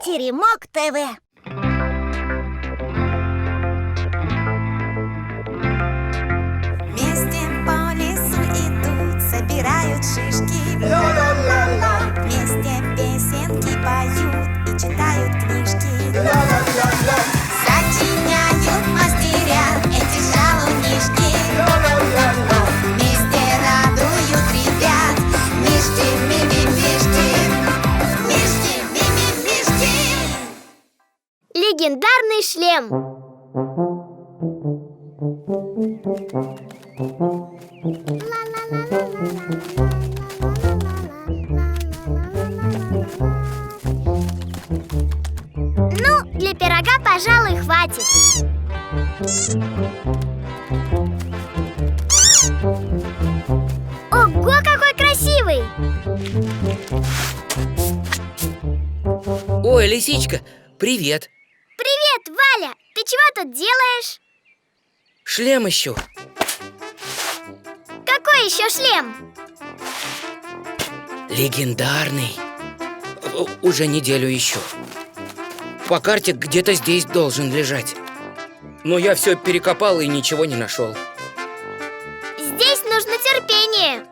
Теремок ТВ. Вместе по лесу идут, собирают шишки. Ла-ла-ла-ла. Вместе песенки поют и читают книжки. Ла-ла-ла-ла. Сочиняют мастеря эти шалунишки. Ла-ла-ла-ла. Вместе радуют ребят. Мишки, мими-мишки. Мишки, мими-мишки. Легендарный шлем. Ну, для пирога, пожалуй, хватит. Ого, какой красивый! Ой, лисичка, привет. Привет, Валя! Ты чего тут делаешь? Шлем ищу. Какой еще шлем? Легендарный. Уже неделю ищу. По карте где-то здесь должен лежать. Но я все перекопал и ничего не нашел. Здесь нужно терпение.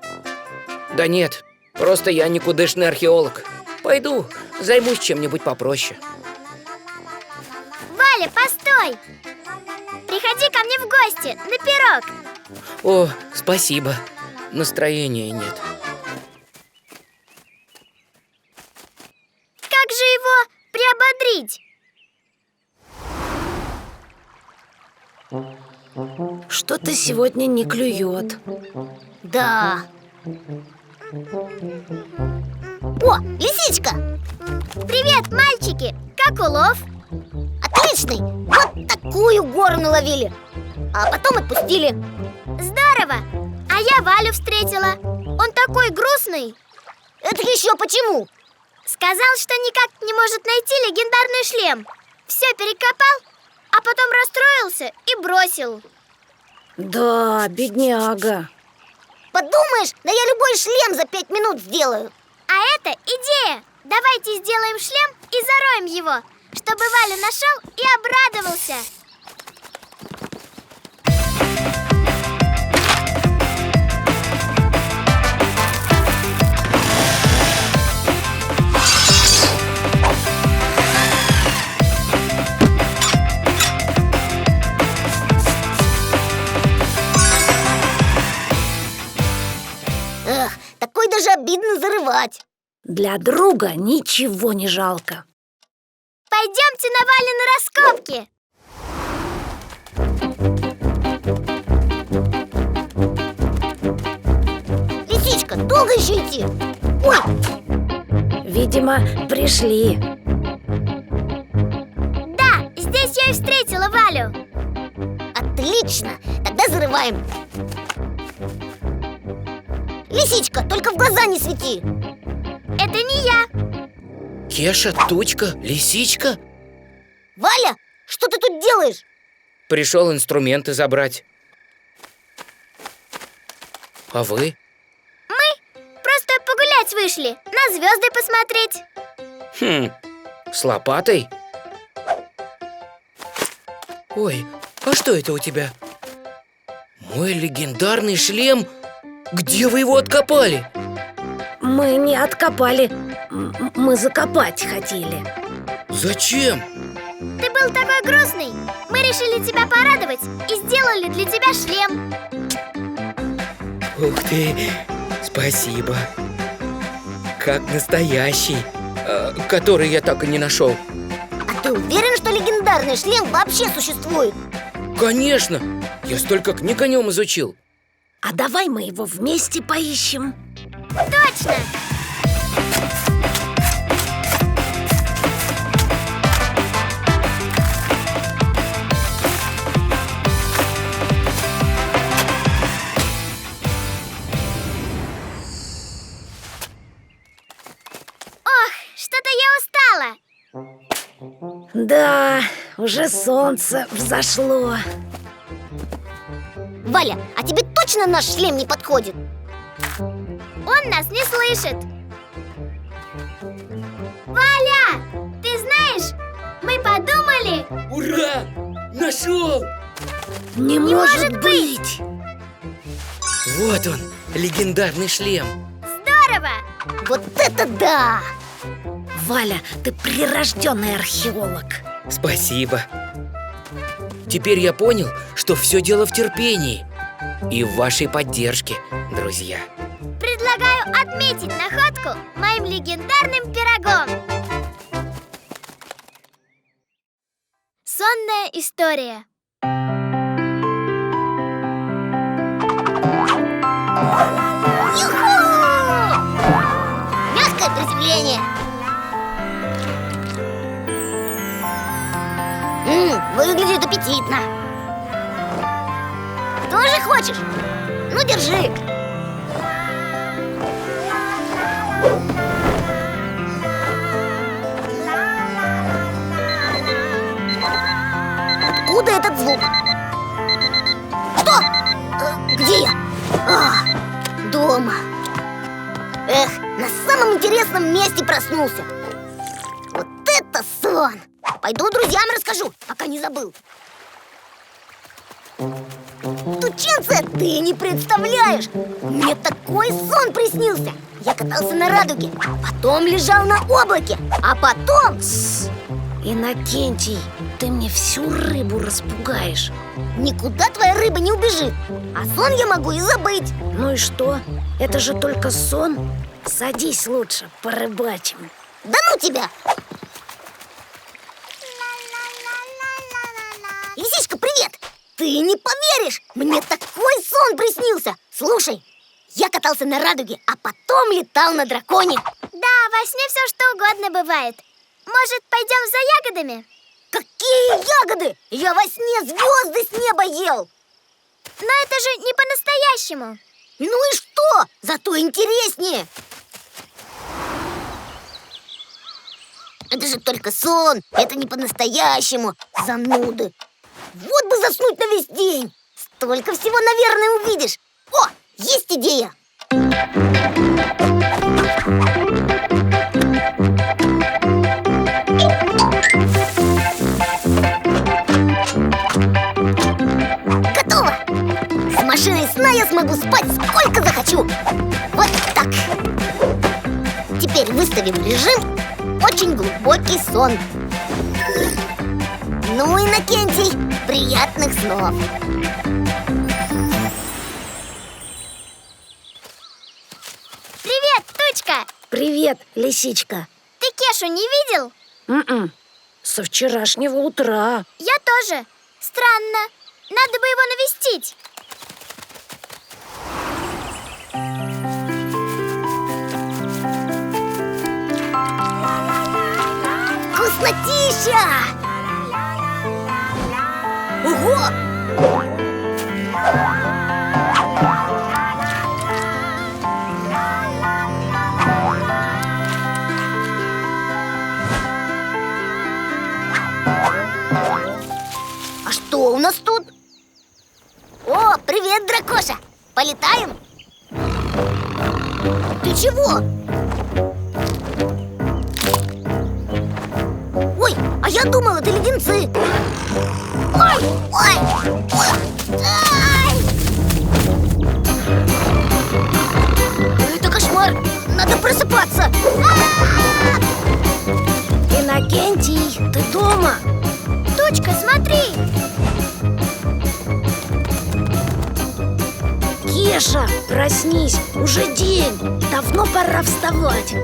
Да нет, просто я никудышный археолог. Пойду, займусь чем-нибудь попроще. Валя, постой! Приходи ко мне в гости на пирог. О, спасибо. Настроения нет. Как же его приободрить? Что-то сегодня не клюет. Да. О, лисичка! Привет, мальчики! Как улов? Отличный! Вот такую гору наловили, а потом отпустили. Здорово! А я Валю встретила. Он такой грустный. Это еще почему? Сказал, что никак не может найти легендарный шлем. Все перекопал, а потом расстроился и бросил. Да, бедняга. Подумаешь, да я любой шлем за 5 минут сделаю. А это идея. Давайте сделаем шлем и зароем его, чтобы Валя нашел и обрадовался. Эх, такой даже обидно зарывать. Для друга ничего не жалко. Пойдемте на Валины раскопки. Лисичка, долго еще идти? Ой, Видимо, пришли. Да, здесь я и встретила Валю. отлично, тогда зарываем. Лисичка, только в глаза не свети. Это не я. Кеша, Тучка, Лисичка. Валя, что ты тут делаешь? Пришел инструменты забрать. А вы? Просто погулять вышли, на звезды посмотреть. С лопатой? Ой, а что это у тебя? Мой легендарный шлем? Где вы его откопали? Мы не откопали, мы закопать хотели. Зачем? Ты был такой грустный. Мы решили тебя порадовать и сделали для тебя шлем. Ух ты, спасибо. Как настоящий, который я так и не нашел. А ты уверен, что легендарный шлем вообще существует? Конечно, я столько книг о нем изучил. А давай мы его вместе поищем. Точно! Ох, что-то я устала. Да, уже солнце взошло. Валя, а тебе точно наш шлем не подходит? Он нас не слышит. Валя, ты знаешь, Ура! Нашел! Не может быть! Вот он, легендарный шлем. Здорово! Вот это да! Валя, ты прирожденный археолог. Спасибо. Теперь я понял, что все дело в терпении и в вашей поддержке, друзья. Предлагаю отметить находку моим легендарным пирогом. Сонная история. Юху! Мягкое приземление. Выглядит аппетитно. Тоже хочешь? Ну, держи. Откуда этот звук? Что? Где я? Дома. Эх, на самом интересном месте проснулся. Вот это сон! Пойду друзьям расскажу, пока не забыл. Тучинция, ты не представляешь! Мне такой сон приснился. Я катался на радуге, потом лежал на облаке, а потом... Иннокентий, ты мне всю рыбу распугаешь. Никуда твоя рыба не убежит. А сон я могу и забыть. Ну и что? Это же только сон. Садись лучше, порыбачим. Да ну тебя! Лисичка, привет! Ты не поверишь! Мне такой сон приснился! Слушай, я катался на радуге, а потом летал на драконе. Да, во сне все что угодно бывает. Может, пойдем за ягодами? Какие ягоды? Я во сне звезды с неба ел. Но это же не по-настоящему. Ну и что? Зато интереснее. Это же только сон. Это не по-настоящему. Зануды. Вот бы заснуть на весь день. Столько всего, наверное, увидишь. О, есть идея. Готово! С машиной сна я смогу спать сколько захочу. Вот так. Теперь выставим режим «Очень глубокий сон». Ну, Иннокентий, приятных снов. Привет, Тучка! Привет, лисичка. Ты Кешу не видел? Со вчерашнего утра. Я тоже. Странно. Надо бы его навестить. Вкуснотища! Ого! А что у нас тут? О, привет, дракоша! Полетаем? Ты чего? Ой, а я думала, это леденцы. Ой, ой, ой, ай! Это кошмар, надо просыпаться. Иннокентий, ты дома? Тучка, смотри! Кеша, проснись, уже день. Давно пора вставать.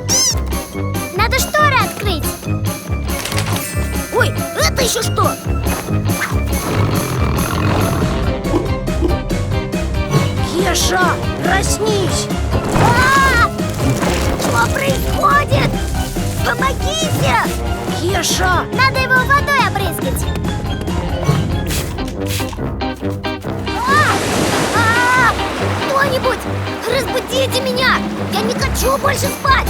Надо шторы открыть. Ой, это еще что? Кеша, проснись. Что происходит? Помогите! Кеша, Надо его водой обрызгать. Кто-нибудь, разбудите меня! Я не хочу больше спать!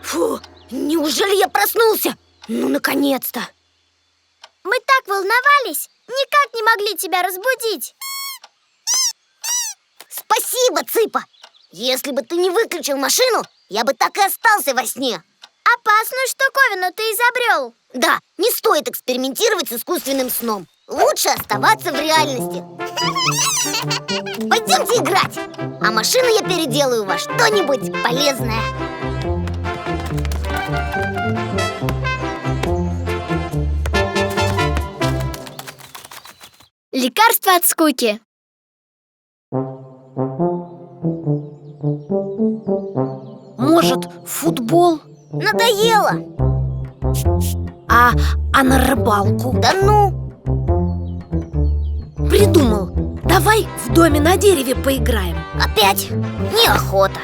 Фу, неужели я проснулся? Ну, наконец-то! Мы так волновались, никак не могли тебя разбудить. Спасибо, Цыпа! Если бы ты не выключил машину, я бы так и остался во сне. Опасную штуковину ты изобрел. Да, не стоит экспериментировать с искусственным сном. Лучше оставаться в реальности. Пойдемте играть, а машину я переделаю во что-нибудь полезное. Лекарство от скуки. Может, футбол? Надоело. А на рыбалку? Да ну, Придумал. Давай в доме на дереве поиграем. опять неохота.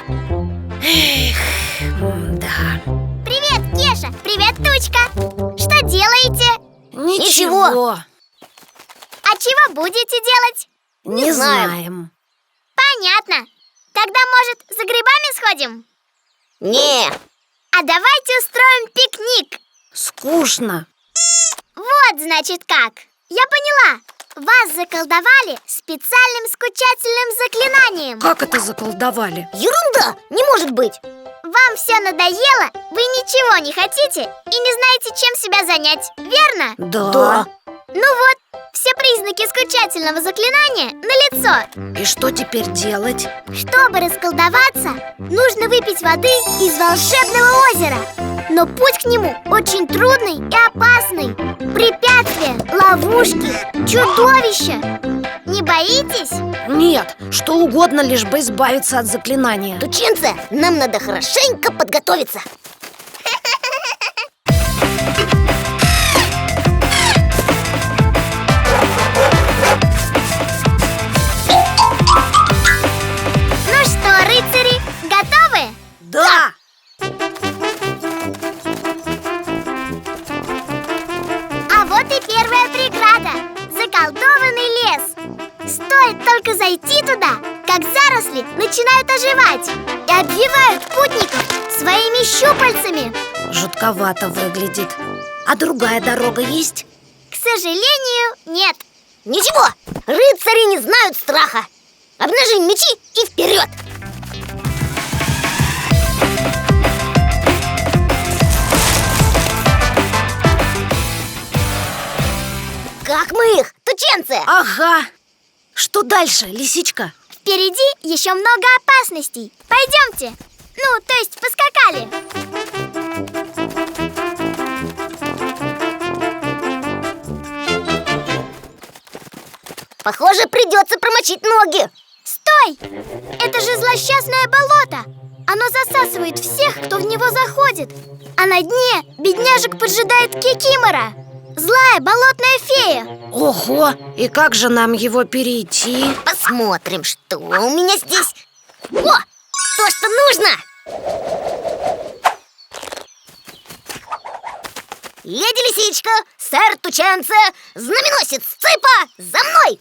Да. Привет, Кеша! Привет, Тучка! Что делаете? Ничего. А чего будете делать? Не знаем. знаем. Понятно. Тогда, может, за грибами сходим? Не, А давайте устроим пикник. Скучно. Вот, значит, как. Я поняла. Вас заколдовали специальным скучательным заклинанием. Как это заколдовали? ерунда, не может быть. Вам все надоело, вы ничего не хотите и не знаете, чем себя занять, верно? Да. Ну вот, все признаки скучательного заклинания налицо. И что теперь делать? Чтобы расколдоваться, нужно выпить воды из волшебного озера. Но путь к нему очень трудный и опасный. Препятствия, ловушки, чудовища. Не боитесь? Нет, что угодно, лишь бы избавиться от заклинания. Тучинце, нам надо хорошенько подготовиться. Ну что, рыцари, готовы? Да! А вот и первая преграда – заколдованный лес. Стоит только зайти туда, как заросли начинают оживать и обвивают путников своими щупальцами. Жутковато выглядит. А другая дорога есть? К сожалению, нет. Ничего, рыцари не знают страха. Обнажим мечи и вперед! Как мы их, тученцы? Ага. Что дальше, лисичка? Впереди еще много опасностей. Пойдемте. Ну, то есть поскакали. Похоже, придется промочить ноги. Стой! Это же злосчастное болото. Оно засасывает всех, кто в него заходит. А на дне бедняжек поджидает Кикимора, злая болотная фея. Ого! И как же нам его перейти? Посмотрим, что у меня здесь. О, то, что нужно. Леди Лисичка, сэр Тученце, знаменосец Цыпа, за мной!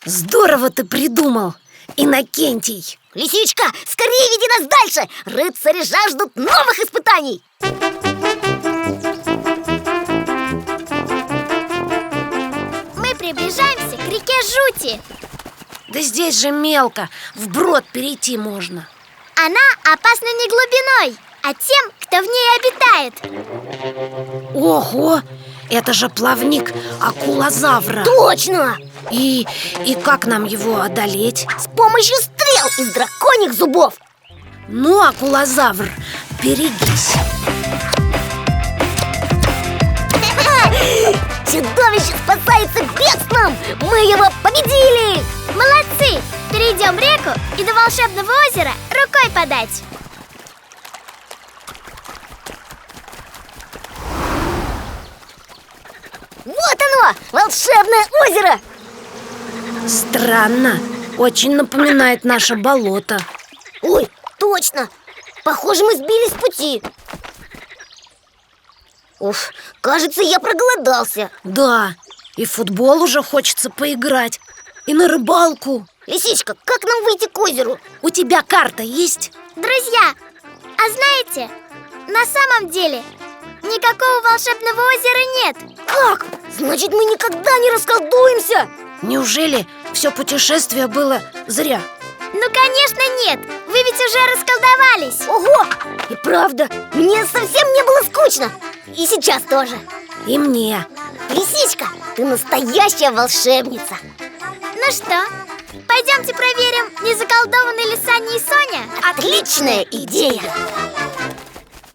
Здорово ты придумал, Иннокентий. Лисичка, скорее веди нас дальше! Рыцари жаждут новых испытаний! Мы приближаемся к реке Жути. Да здесь же мелко, вброд перейти можно. Она опасна не глубиной, а тем, кто в ней обитает. Ого! Это же плавник акулозавра. Точно! И как нам его одолеть? С помощью стрел из драконьих зубов! Ну, акулозавр, берегись. Чудовище спасается бегством! Мы его победили! Молодцы! Перейдем реку и до волшебного озера рукой подать. Вот оно, волшебное озеро! Странно, очень напоминает наше болото. Ой, точно! Похоже, мы сбились с пути. Уф, кажется, я проголодался. Да, и в футбол уже хочется поиграть, и на рыбалку. Лисичка, как нам выйти к озеру? У тебя карта есть? Друзья, а знаете, на самом деле никакого волшебного озера нет. Как? Значит, мы никогда не расколдуемся? Неужели все путешествие было зря? Ну, конечно, нет. Вы ведь уже расколдовались. Ого! И правда, мне совсем не было скучно. И сейчас тоже. И мне. Лисичка, ты настоящая волшебница. Ну что, пойдемте проверим, не заколдованы ли Саня и Соня? Отличная идея!